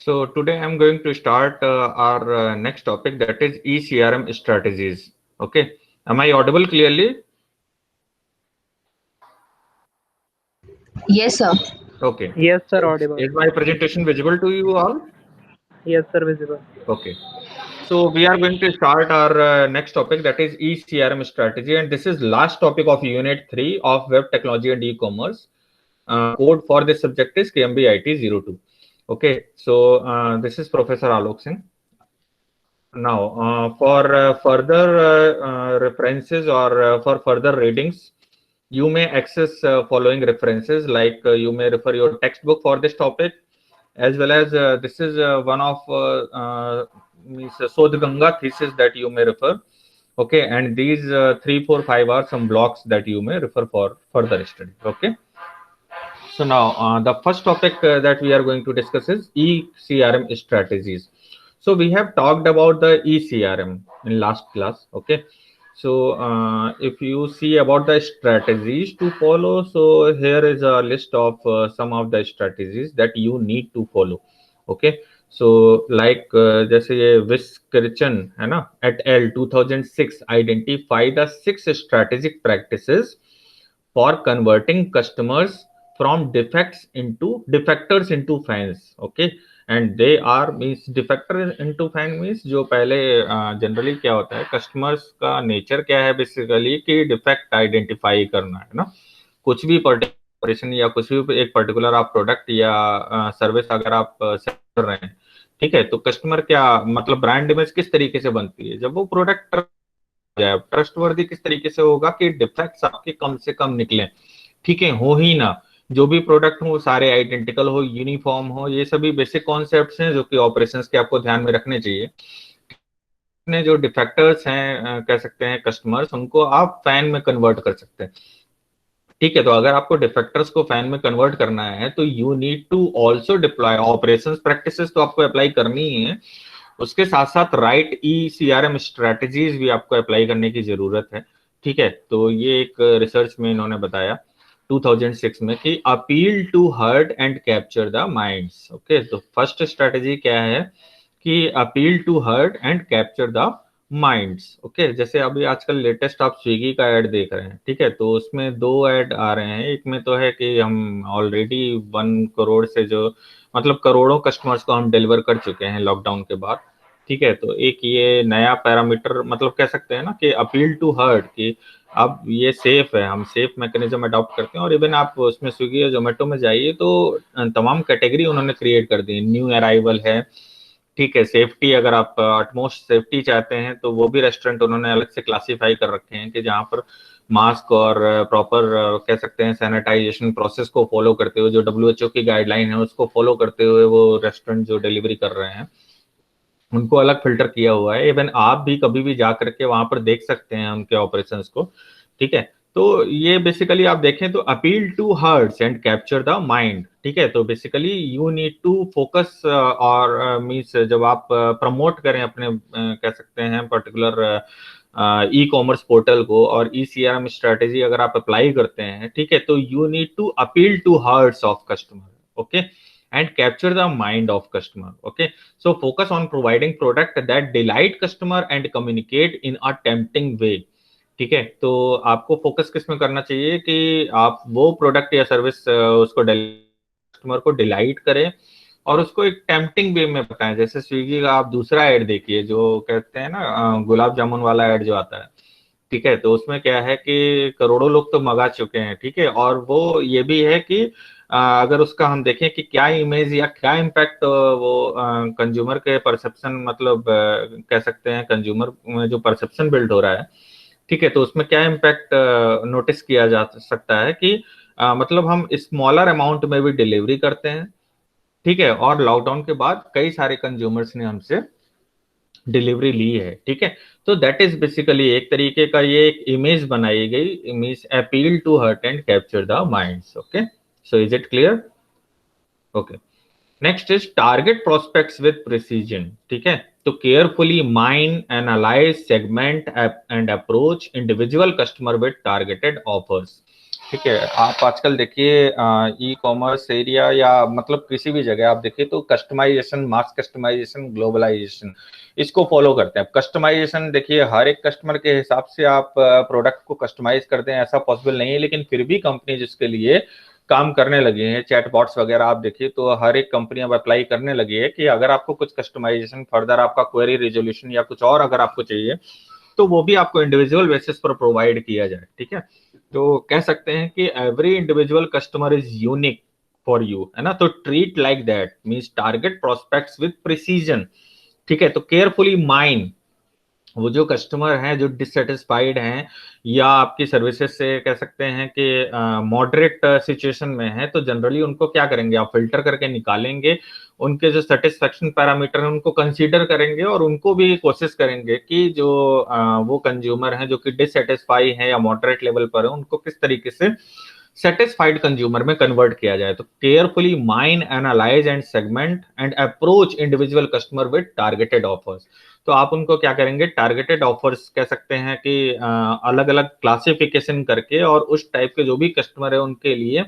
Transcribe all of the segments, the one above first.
So today I'm going to start our next topic, that is eCRM strategies. Okay, am I audible clearly? Yes, sir. Okay, Yes, sir, so audible. is my presentation visible to you all? Yes, sir, visible. Okay, so we are going to start our next topic, that is eCRM strategy, and this is last topic of Unit 3 of Web Technology and E-commerce. Code for this subject is KMBIT 02. Okay, so this is Professor Alok Singh. Now, for further references or for further readings, you may access following references, like you may refer your textbook for this topic, as well as this is one of means Sodh Ganga thesis that you may refer. Okay, and these 3, 4, 5 are some blocks that you may refer for further study. Okay. So now the first topic that we are going to discuss is eCRM strategies. So we have talked about the eCRM in last class. Okay. So if you see about the strategies to follow, so here is a list of some of the strategies that you need to follow. Okay. So like जैसे ये विस्कर्चन है ना at L 2006 identify the 6 strategic practices for converting customers from defectors into fans. Okay, and they are means defector into fan means जो पहले generally क्या होता है, customers का नेचर क्या है बेसिकली कि डिफेक्ट आइडेंटिफाई करना है ना, कुछ भी पर्टिकुलर या कुछ भी एक पर्टिकुलर आप प्रोडक्ट या सर्विस अगर आप सेल कर रहे हैं, ठीक है, तो कस्टमर क्या मतलब ब्रांड इमेज किस तरीके से बनती है जब वो प्रोडक्ट जाए, ट्रस्टवर्दी किस तरीके से होगा कि डिफेक्ट्स आपके कम से कम निकले, ठीक है, हो ही ना, जो भी प्रोडक्ट हो सारे आइडेंटिकल हो, यूनिफॉर्म हो, ये सभी बेसिक कॉन्सेप्ट्स हैं जो कि ऑपरेशंस के आपको ध्यान में रखने चाहिए। अपने जो डिफेक्टर्स हैं कह सकते हैं कस्टमर्स, उनको आप फैन में कन्वर्ट कर सकते हैं, ठीक है। तो अगर आपको डिफेक्टर्स को फैन में कन्वर्ट करना है तो you need to also deploy operations practices, तो आपको अप्लाई करनी ही है, उसके साथ साथ राइट eCRM स्ट्रेटजीज भी आपको अप्लाई करने की जरूरत है, ठीक है। तो ये एक रिसर्च में इन्होंने बताया 2006 में कि appeal to heart and capture the minds. Okay, तो फर्स्ट स्ट्रेटजी क्या है कि appeal to heart and capture the minds. Okay, जैसे अभी आजकल लेटेस्ट आप स्विगी का ऐड देख रहे हैं, ठीक है, तो उसमें 2 ऐड आ रहे हैं। एक में तो है कि हम ऑलरेडी 1 करोड़ से जो मतलब करोड़ों कस्टमर्स को हम डिलीवर कर चुके हैं लॉकडाउन के बाद, ठीक है। तो एक ये नया पैरामीटर मतलब कह सकते हैं ना कि अपील टू हर्ट, कि अब ये सेफ है, हम सेफ मैकेनिज्म अडॉप्ट करते हैं। और इवन आप उसमें स्विगी या जोमेटो में जाइए तो तमाम कैटेगरी उन्होंने क्रिएट कर दी, न्यू अराइवल है, ठीक है, सेफ्टी अगर आप अटमोस्ट सेफ्टी चाहते हैं तो वो भी रेस्टोरेंट उन्होंने अलग से क्लासीफाई कर रखे हैं कि जहाँ पर मास्क और प्रॉपर कह सकते हैं सैनिटाइजेशन प्रोसेस को फॉलो करते हुए, जो WHO की गाइडलाइन है उसको फॉलो करते हुए वो रेस्टोरेंट जो डिलीवरी कर रहे हैं उनको अलग फिल्टर किया हुआ है। इवन आप भी कभी भी जा करके वहां पर देख सकते हैं उनके ऑपरेशंस को, ठीक है। तो ये बेसिकली आप देखें तो appeal to hearts and capture the mind, ठीक है। तो basically you need to focus और मीन्स जब आप प्रमोट करें अपने कह सकते हैं पर्टिकुलर ई कॉमर्स पोर्टल को और eCRM स्ट्रेटेजी अगर आप अप्लाई करते हैं, ठीक है, तो you need to appeal to hearts of customer, okay, and capture the mind of customer. Okay, so focus on providing product that delight customer and communicate in a tempting way, ठीक है। तो आपको focus किस में करना चाहिए कि आप वो प्रोडक्ट या सर्विस उसको कस्टमर को डिलाइट करें और उसको एक टेम्पटिंग वे में बताएं। जैसे स्विगी का आप दूसरा ऐड देखिए जो कहते हैं ना गुलाब जामुन वाला ऐड जो आता है, ठीक है, तो उसमें क्या है कि करोड़ों लोग तो मंगा चुके हैं, ठीक है, और वो ये भी है कि अगर उसका हम देखें कि क्या इमेज या क्या इम्पैक्ट वो कंज्यूमर के परसेप्शन मतलब कह सकते हैं कंज्यूमर में जो परसेप्शन बिल्ड हो रहा है, ठीक है, तो उसमें क्या इम्पैक्ट नोटिस किया जा सकता है कि मतलब हम स्मॉलर अमाउंट में भी डिलीवरी करते हैं, ठीक है, और लॉकडाउन के बाद कई सारे कंज्यूमर्स ने हमसे डिलीवरी ली है, ठीक है। तो दैट इज बेसिकली एक तरीके का ये एक इमेज बनाई गई, image appeal to heart and capture the minds. Okay, so is it clear? Okay, next is target prospects with precision, ठीक है। तो carefully mine analyze segment and approach individual customer with targeted offers. ठीक है, आप आजकल देखिए e commerce area या मतलब किसी भी जगह आप देखिए तो कस्टमाइजेशन, मास कस्टमाइजेशन, ग्लोबलाइजेशन, इसको फॉलो करते हैं। अब कस्टमाइजेशन देखिए, हर एक कस्टमर के हिसाब से आप प्रोडक्ट को कस्टमाइज करते हैं ऐसा पॉसिबल नहीं है, लेकिन फिर भी कंपनी जिसके लिए काम करने लगी है, चैटबॉट्स वगैरह आप देखिए तो हर एक कंपनी अब अप्लाई करने लगी है कि अगर आपको कुछ कस्टमाइजेशन फर्दर आपका क्वेरी रिजोल्यूशन या कुछ और अगर आपको चाहिए तो वो भी आपको इंडिविजुअल बेसिस पर प्रोवाइड किया जाए। ठीक है, तो कह सकते हैं कि every individual customer is unique for you, है ना। तो treat like that means target prospects with precision. ठीक है, तो केयरफुली माइंड वो जो कस्टमर हैं जो डिससेटिस्फाइड हैं या आपकी सर्विसेज से कह सकते हैं कि मॉडरेट सिचुएशन में है, तो जनरली उनको क्या करेंगे आप फिल्टर करके निकालेंगे, उनके जो सेटिस्फेक्शन पैरामीटर हैं उनको कंसीडर करेंगे और उनको भी कोशिश करेंगे कि जो वो कंज्यूमर हैं जो कि डिससेटिस्फाई हैं या मॉडरेट लेवल पर है उनको किस तरीके से सेटिस्फाइड कंज्यूमर में कन्वर्ट किया जाए। तो carefully mine, analyse and segment and approach individual customer with targeted offers. तो आप उनको क्या करेंगे, टारगेटेड ऑफर्स कह सकते हैं कि अलग अलग क्लासिफिकेशन करके और उस टाइप के जो भी कस्टमर है उनके लिए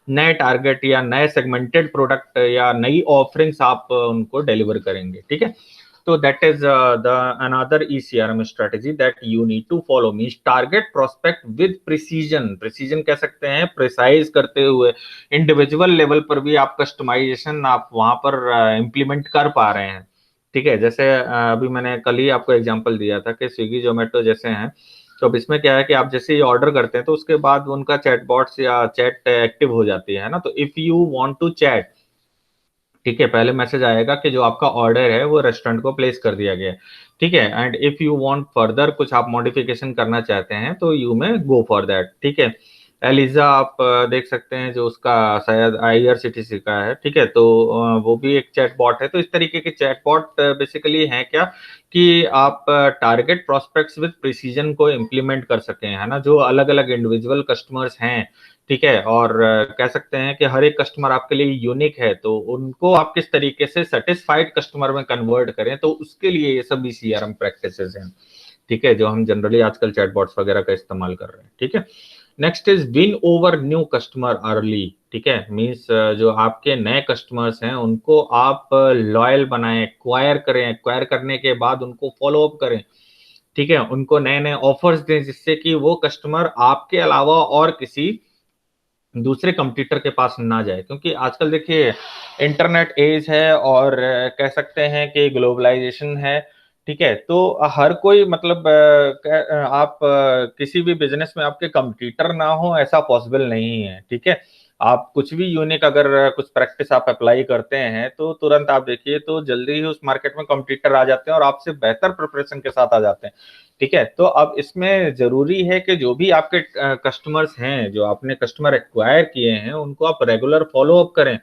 नए टारगेट या नए सेगमेंटेड प्रोडक्ट या नई ऑफरिंग्स आप उनको डिलीवर करेंगे। ठीक है, so that is the another ECRM strategy that you need to follow means target prospect with precision कह सकते हैं प्रिसाइज करते हुए इंडिविजुअल लेवल पर भी आप कस्टमाइजेशन आप वहां पर इम्प्लीमेंट कर पा रहे हैं। ठीक है, जैसे अभी मैंने कल ही आपको एग्जांपल दिया था कि स्विगी जोमेटो जैसे हैं, तो अब इसमें क्या है कि आप जैसे ही ऑर्डर करते हैं तो उसके बाद उनका चैटबॉट्स या चैट एक्टिव हो जाती है ना। तो if you want to chat, ठीक है, पहले मैसेज आएगा कि जो आपका ऑर्डर है वो रेस्टोरेंट को प्लेस कर दिया गया है। ठीक है, and if you want further कुछ आप मॉडिफिकेशन करना चाहते हैं तो यू में गो फॉर दैट। ठीक है, एलिजा आप देख सकते हैं जो उसका शायद आईआरसीटीसी का है। ठीक है, तो वो भी एक चैटबॉट है। तो इस तरीके के चैटबॉट बेसिकली है क्या कि आप टारगेट प्रोस्पेक्ट्स विद प्रिसीजन को इम्प्लीमेंट कर सकें, है ना, जो अलग अलग इंडिविजुअल कस्टमर्स हैं। ठीक है, और कह सकते हैं कि हर एक कस्टमर आपके लिए यूनिक है, तो उनको आप किस तरीके से सेटिस्फाइड कस्टमर में कन्वर्ट करें, तो उसके लिए ये सब सीआरएम प्रैक्टिसेस हैं। ठीक है, जो हम जनरली आजकल चैटबॉट्स वगैरह का इस्तेमाल कर रहे हैं। ठीक है, next is win over new customer early. ठीक है, मींस जो आपके नए कस्टमर्स हैं उनको आप लॉयल बनाएं, एक्वायर करें, एक्वायर करने के बाद उनको फॉलो अप करें। ठीक है, उनको नए नए ऑफर्स दें जिससे कि वो कस्टमर आपके अलावा और किसी दूसरे कंपटीटर के पास ना जाए, क्योंकि आजकल देखिए इंटरनेट एज है और कह सकते हैं कि ग्लोबलाइजेशन है। ठीक है, तो हर कोई मतलब आप किसी भी बिजनेस में आपके कंपटीटर ना हो ऐसा पॉसिबल नहीं है। ठीक है, आप कुछ भी यूनिक अगर कुछ प्रैक्टिस आप अप्लाई करते हैं तो तुरंत आप देखिए तो जल्दी ही उस मार्केट में कंपटीटर आ जाते हैं और आपसे बेहतर प्रिपरेशन के साथ आ जाते हैं। ठीक है, तो अब इसमें जरूरी है कि जो भी आपके कस्टमर्स हैं, जो आपने कस्टमर एक्वायर किए हैं, उनको आप रेगुलर फॉलो अप करें।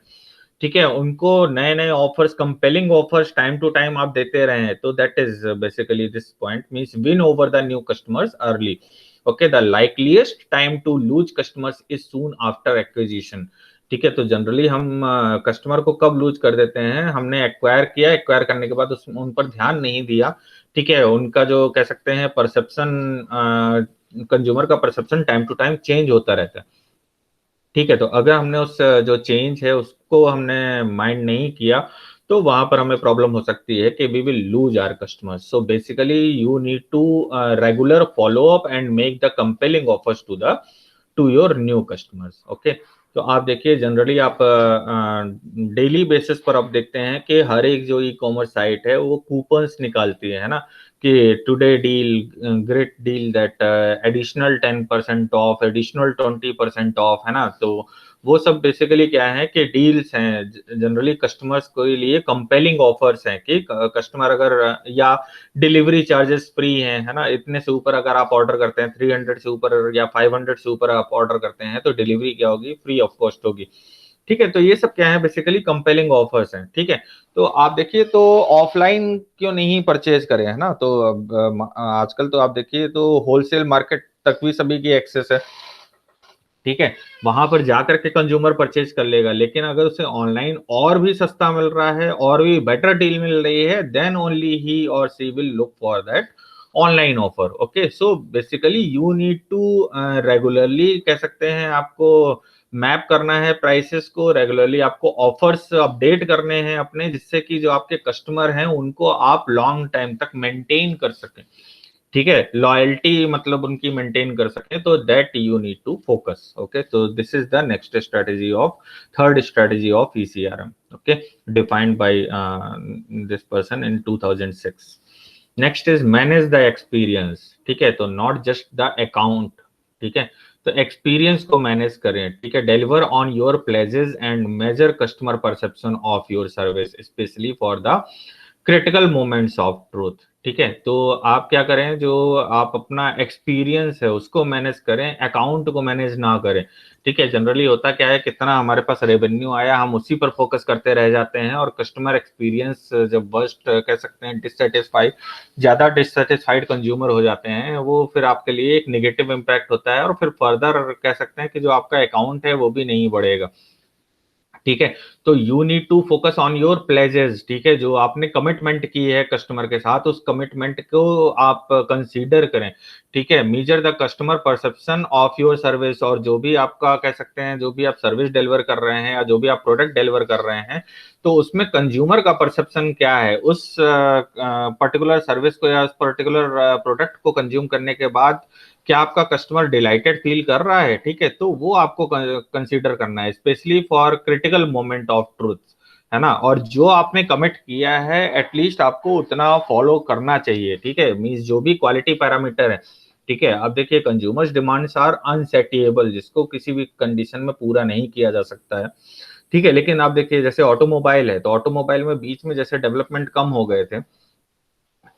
ठीक है, उनको नए नए offers, compelling offers time to time आप देते रहें। तो that is basically this point means win over the new customers early. Okay, the likeliest time to lose customers is soon after acquisition. ठीक है, तो जनरली हम कस्टमर को कब लूज कर देते हैं, हमने एक्वायर किया, एक्वायर करने के बाद उन पर ध्यान नहीं दिया। ठीक है, उनका जो कह सकते हैं परसेप्शन, कंज्यूमर का perception time to time change होता रहता है। ठीक है, तो अगर हमने उस जो चेंज है उसको हमने माइंड नहीं किया तो वहां पर हमें प्रॉब्लम हो सकती है कि we will lose our customers. So basically you need to regular follow up and make the compelling offers to your new customers. Okay, तो आप देखिए जनरली आप डेली बेसिस पर आप देखते हैं कि हर एक जो ई कॉमर्स साइट है वो कूपन्स निकालती है ना, कि today deal, great deal, that additional 10% of, additional 20% of, है ना। तो वो सब बेसिकली क्या है कि डील्स हैं, जनरली कस्टमर्स के लिए कंपेलिंग ऑफर्स हैं कि कस्टमर अगर या डिलीवरी चार्जेस फ्री हैं, है ना, इतने से ऊपर अगर आप ऑर्डर करते हैं, 300 से ऊपर या 500 से ऊपर आप ऑर्डर करते हैं तो डिलीवरी क्या होगी, फ्री ऑफ कॉस्ट होगी। ठीक है, तो ये सब क्या है, बेसिकली कंपेलिंग ऑफर्स हैं। ठीक है, तो आप देखिए तो ऑफलाइन क्यों नहीं परचेज करें, है ना। तो अब आजकल तो आप देखिए तो होलसेल मार्केट तक भी सभी की एक्सेस है। ठीक है, वहां पर जाकर के कंज्यूमर परचेज कर लेगा, लेकिन अगर उसे ऑनलाइन और भी सस्ता मिल रहा है और भी बेटर डील मिल रही है, देन ओनली ही और she will look for that online offer. Okay, so basically you need to regularly कह सकते हैं आपको मैप करना है प्राइसेस को, रेगुलरली आपको ऑफर्स अपडेट करने हैं अपने, जिससे कि जो आपके कस्टमर हैं उनको आप लॉन्ग टाइम तक मेंटेन कर सकें। ठीक है, लॉयल्टी मतलब उनकी मेंटेन कर सके, तो that you need to focus. Okay, तो this is the next strategy of third strategy of eCRM. Okay, defined by this person in 2006। Next is manage the experience. ठीक है, तो नॉट जस्ट द अकाउंट। ठीक है, तो experience को manage करें। ठीक है, deliver on your pledges and measure customer perception of your service specially for the critical moments of truth. ठीक है, तो आप क्या करें, जो आप अपना एक्सपीरियंस है उसको मैनेज करें, अकाउंट को मैनेज ना करें। ठीक है, जनरली होता क्या है, कितना हमारे पास रेवेन्यू आया हम उसी पर फोकस करते रह जाते हैं, और कस्टमर एक्सपीरियंस जब वर्स्ट कह सकते हैं, डिससेटिस्फाइड, ज्यादा डिससेटिस्फाइड कंज्यूमर हो जाते हैं, वो फिर आपके लिए एक नेगेटिव इम्पैक्ट होता है, और फिर फर्दर कह सकते हैं कि जो आपका अकाउंट है वो भी नहीं बढ़ेगा। ठीक है, तो you need to focus on your pledges. ठीक है, जो आपने कमिटमेंट की है कस्टमर के साथ, उस कमिटमेंट को आप कंसीडर करें। ठीक है, measure the customer perception of your service, और जो भी आपका कह सकते हैं, जो भी आप सर्विस डिलीवर कर रहे हैं या जो भी आप प्रोडक्ट डिलीवर कर रहे हैं, तो उसमें कंज्यूमर का परसेप्शन क्या है उस पर्टिकुलर सर्विस को या उस पर्टिकुलर प्रोडक्ट को कंज्यूम करने के बाद, क्या आपका कस्टमर डिलाइटेड फील कर रहा है। ठीक है, तो वो आपको कंसीडर करना है, specially for critical moment of truth, है ना। और जो आपने कमिट किया है एटलीस्ट आपको उतना फॉलो करना चाहिए। ठीक है, मींस जो भी क्वालिटी पैरामीटर है। ठीक है, अब देखिए कंज्यूमर्स डिमांड्स आर अनसेटिएबल, जिसको किसी भी कंडीशन में पूरा नहीं किया जा सकता है। ठीक है, लेकिन आप देखिए जैसे ऑटोमोबाइल है, तो ऑटोमोबाइल में बीच में जैसे डेवलपमेंट कम हो गए थे।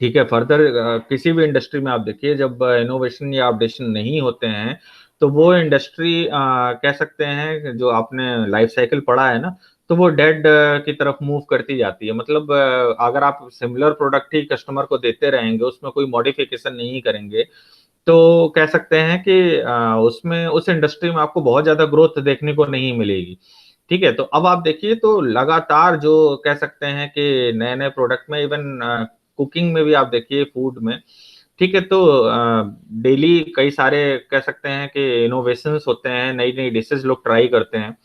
ठीक है, फर्दर किसी भी इंडस्ट्री में आप देखिए जब इनोवेशन या अपडेशन नहीं होते हैं, तो वो इंडस्ट्री कह सकते हैं, जो आपने लाइफ साइकिल पढ़ा है ना, तो वो डेड की तरफ मूव करती जाती है। मतलब अगर आप सिमिलर प्रोडक्ट ही कस्टमर को देते रहेंगे, उसमें कोई मॉडिफिकेशन नहीं करेंगे, तो कह सकते हैं कि उसमें उस इंडस्ट्री में आपको बहुत ज्यादा ग्रोथ देखने को नहीं मिलेगी। ठीक है, तो अब आप देखिए तो लगातार जो कह सकते हैं कि नए नए प्रोडक्ट में, इवन कुकिंग में भी आप देखिए, फूड में। ठीक है, तो डेली कई सारे कह सकते हैं कि इनोवेशंस होते हैं, नई नई डिशेस लोग ट्राई करते हैं।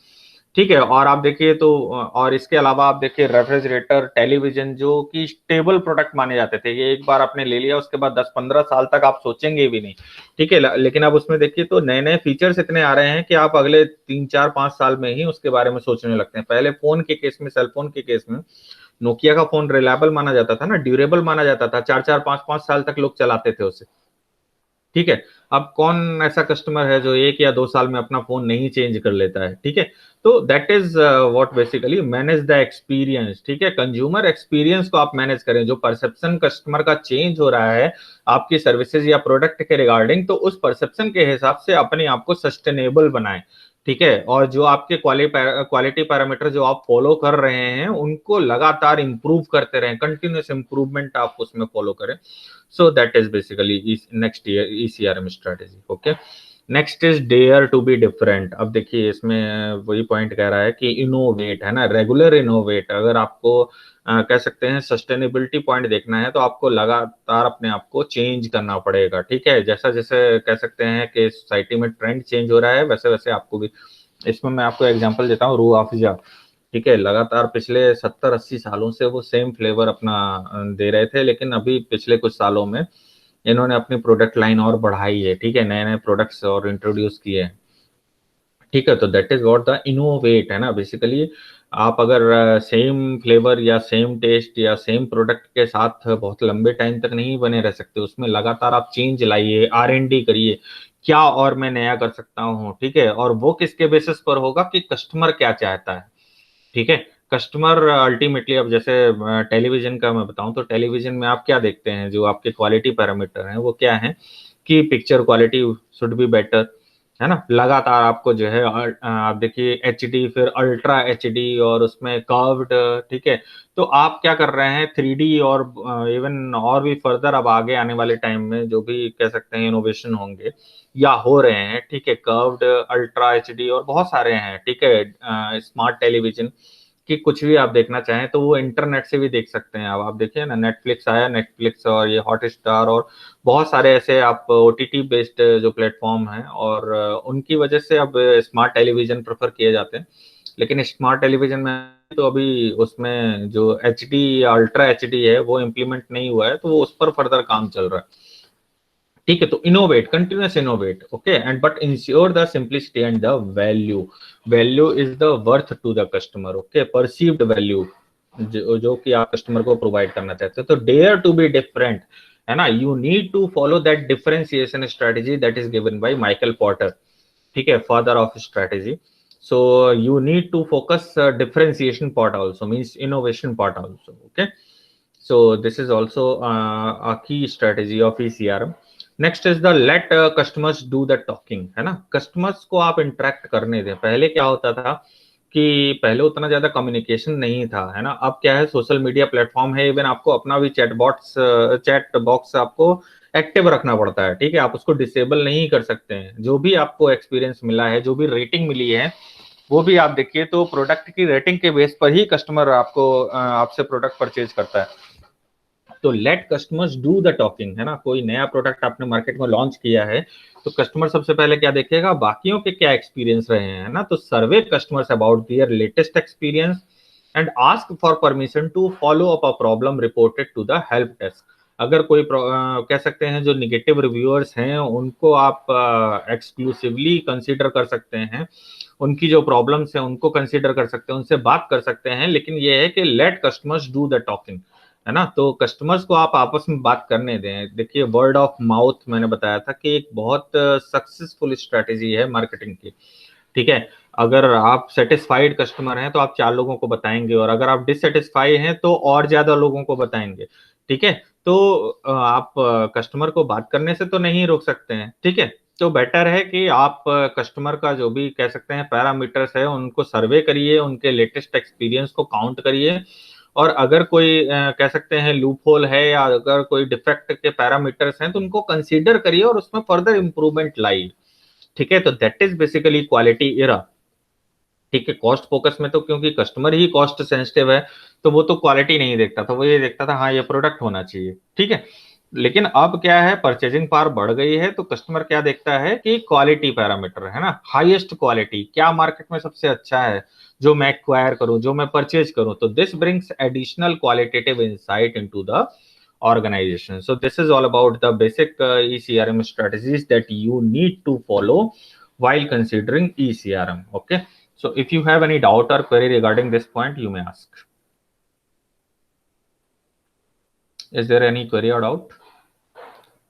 ठीक है, और आप देखिए तो और इसके अलावा आप देखिए रेफ्रिजरेटर, टेलीविजन, जो कि स्टेबल प्रोडक्ट माने जाते थे, ये एक बार आपने ले लिया उसके बाद 10-15 साल तक आप सोचेंगे भी नहीं। ठीक है, लेकिन अब उसमें देखिए तो नए नए फीचर्स इतने आ रहे हैं कि आप अगले 3-4-5 साल में ही उसके बारे में सोचने लगते हैं। पहले फोन के केस में, सेलफोन के केस में, नोकिया का फोन रिलायबल माना जाता था ना, ड्यूरेबल माना जाता था, 4-4 5-5 साल तक लोग चलाते थे उसे। ठीक है, अब कौन ऐसा कस्टमर है जो 1 या 2 साल में अपना फोन नहीं चेंज कर लेता है। ठीक है, तो that is what basically manage the experience. ठीक है, कंज्यूमर एक्सपीरियंस को आप मैनेज करें, जो परसेप्शन कस्टमर का चेंज हो रहा है आपकी सर्विसेज या प्रोडक्ट के रिगार्डिंग, तो उस परसेप्शन के हिसाब से अपने आप को सस्टेनेबल बनाएं। ठीक है, और जो आपके क्वालिटी पैरामीटर जो आप फॉलो कर रहे हैं, उनको लगातार इंप्रूव करते रहें, कंटिन्यूस इंप्रूवमेंट आप उसमें फॉलो करें। So that is basically next year ECRM strategy. Okay. Next is dare to be different. अब देखिए इसमें वही पॉइंट कह रहा है कि इनोवेट, है ना, रेगुलर इनोवेट। अगर आपको कह सकते हैं सस्टेनेबिलिटी पॉइंट देखना है, तो आपको लगातार अपने आप को चेंज करना पड़ेगा। ठीक है, जैसा जैसे कह सकते हैं कि सोसाइटी में ट्रेंड चेंज हो रहा है, वैसे वैसे आपको भी। इसमें मैं आपको एग्जांपल देता हूँ, रूह अफ़ज़ा। ठीक है, लगातार पिछले 70-80 सालों से वो सेम फ्लेवर अपना दे रहे थे, लेकिन अभी पिछले कुछ सालों में इन्होंने अपनी प्रोडक्ट लाइन और बढ़ाई है। ठीक है, नए नए प्रोडक्ट्स और इंट्रोड्यूस किए हैं। ठीक है, तो that is what the innovate, है ना। बेसिकली आप अगर सेम फ्लेवर या सेम टेस्ट या सेम प्रोडक्ट के साथ बहुत लंबे टाइम तक नहीं बने रह सकते, उसमें लगातार आप चेंज लाइए, R&D करिए, क्या और मैं नया कर सकता हूँ। ठीक है, और वो किसके बेसिस पर होगा कि कस्टमर क्या चाहता है। ठीक है, कस्टमर अल्टीमेटली, अब जैसे टेलीविजन का मैं बताऊं, तो टेलीविजन में आप क्या देखते हैं, जो आपके क्वालिटी पैरामीटर हैं वो क्या है, कि picture quality should be better, है ना। लगातार आपको जो है आप देखिए HD, फिर अल्ट्रा HD, और उसमें कर्व्ड। ठीक है, तो आप क्या कर रहे हैं, 3D और इवन और भी फर्दर अब आगे आने वाले टाइम में जो भी कह सकते हैं इनोवेशन होंगे या हो रहे हैं। ठीक है, कर्व्ड, अल्ट्रा HD और बहुत सारे हैं। ठीक है, स्मार्ट टेलीविजन, कि कुछ भी आप देखना चाहें तो वो इंटरनेट से भी देख सकते हैं। अब आप देखिए ना, नेटफ्लिक्स आया, नेटफ्लिक्स और ये हॉटस्टार और बहुत सारे ऐसे आप ओटीटी बेस्ड जो प्लेटफॉर्म हैं, और उनकी वजह से अब स्मार्ट टेलीविजन प्रेफर किए जाते हैं। लेकिन स्मार्ट टेलीविजन में तो अभी उसमें जो HD या अल्ट्रा HD है वो इम्प्लीमेंट नहीं हुआ है, तो वो उस पर फर्दर काम चल रहा है। ठीक है, तो innovate, continuous innovate, okay, and but ensure the simplicity and the value. Value is the worth to the customer, okay, perceived value जो कि आप कस्टमर को प्रोवाइड करना चाहते हो। तो डेयर टू बी डिफरेंट, है ना, you need to follow that differentiation strategy that is given by Michael Porter, ठीक है, father of strategy. So you need to focus differentiation part also, means innovation part also, okay. So this is also a key strategy of ECRM. Next is the let customers do the talking, है ना, customers को आप interact करने दें। पहले क्या होता था कि पहले उतना ज्यादा कम्युनिकेशन नहीं था, है ना। अब क्या है, सोशल मीडिया प्लेटफॉर्म है, इवन आपको अपना भी चैट बॉक्स आपको एक्टिव रखना पड़ता है, ठीक है, आप उसको डिसेबल नहीं कर सकते हैं। जो भी आपको एक्सपीरियंस मिला है, जो भी रेटिंग मिली है, वो भी आप देखिए तो प्रोडक्ट की रेटिंग के बेस पर ही कस्टमर आपको आपसे प्रोडक्ट परचेज करता है। तो let customers do the talking, है ना। कोई नया प्रोडक्ट आपने मार्केट में लॉन्च किया है तो कस्टमर सबसे पहले क्या देखेगा, बाकियों के क्या एक्सपीरियंस रहे हैं, है ना। तो survey customers about their latest experience and ask for permission to follow up a problem reported to the help desk. अगर कोई कह सकते हैं जो निगेटिव रिव्यूअर्स हैं उनको आप एक्सक्लूसिवली कंसीडर कर सकते हैं, उनकी जो प्रॉब्लम्स हैं उनको कंसीडर कर सकते हैं, उनसे बात कर सकते हैं। लेकिन ये है कि let customers do the talking, है ना। तो कस्टमर्स को आप आपस में बात करने दें। देखिए, वर्ड ऑफ माउथ मैंने बताया था कि एक बहुत सक्सेसफुल स्ट्रेटेजी है मार्केटिंग की, ठीक है। अगर आप सेटिस्फाइड कस्टमर हैं तो आप 4 लोगों को बताएंगे, और अगर आप डिससेटिस्फाइड हैं तो और ज्यादा लोगों को बताएंगे, ठीक है। तो आप कस्टमर को बात करने से तो नहीं रोक सकते हैं, ठीक है। तो बेटर है कि आप कस्टमर का जो भी कह सकते हैं पैरामीटर्स है उनको सर्वे करिए, उनके लेटेस्ट एक्सपीरियंस को काउंट करिए, और अगर कोई कह सकते हैं लूप होल है या अगर कोई डिफेक्ट के पैरामीटर्स हैं तो उनको कंसीडर करिए और उसमें फर्दर इंप्रूवमेंट लाइए, ठीक है। तो that is basically quality era, ठीक है। कॉस्ट फोकस में तो क्योंकि कस्टमर ही कॉस्ट सेंसिटिव है तो वो तो क्वालिटी नहीं देखता था, वो ये देखता था हाँ ये प्रोडक्ट होना चाहिए, ठीक है। लेकिन अब क्या है, परचेजिंग पावर बढ़ गई है तो कस्टमर क्या देखता है कि क्वालिटी पैरामीटर, है ना, हाईएस्ट क्वालिटी क्या मार्केट में सबसे अच्छा है जो मैं एक्वायर करूं, जो मैं परचेज करूं। तो this brings additional qualitative insight into the organization. So this is all about the basic ECRM strategies that you need to follow while considering ECRM. Okay. So if you have any doubt or query regarding this point, you may ask. Is there any query or doubt?